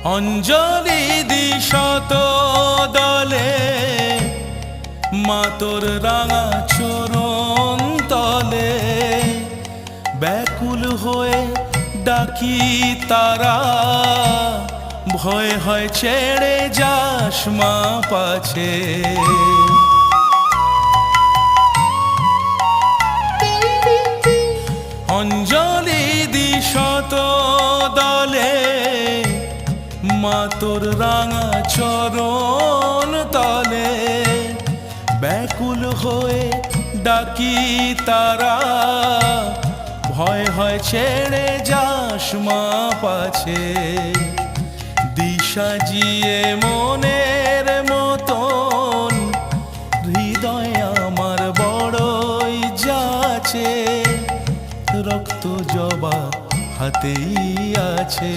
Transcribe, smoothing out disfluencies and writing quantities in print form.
অঞ্জলি দিশত দলে মা তোর রাঙা চরণ তলে ব্যাকুল হয়ে ডাকি তারা ভয় হয় ছেড়ে যাস মা পাছে অঞ্জলি দিশত দলে মা তোর রাঙা চরণ তলে ব্যাকুল হয়ে ডাকি তারা ভয় হয় ছেড়ে যাস মা পাছে দিশা জিয়ে মনের মতন হৃদয় আমার বড়ই যাচ্ছে রক্ত জবা হাতেই আছে।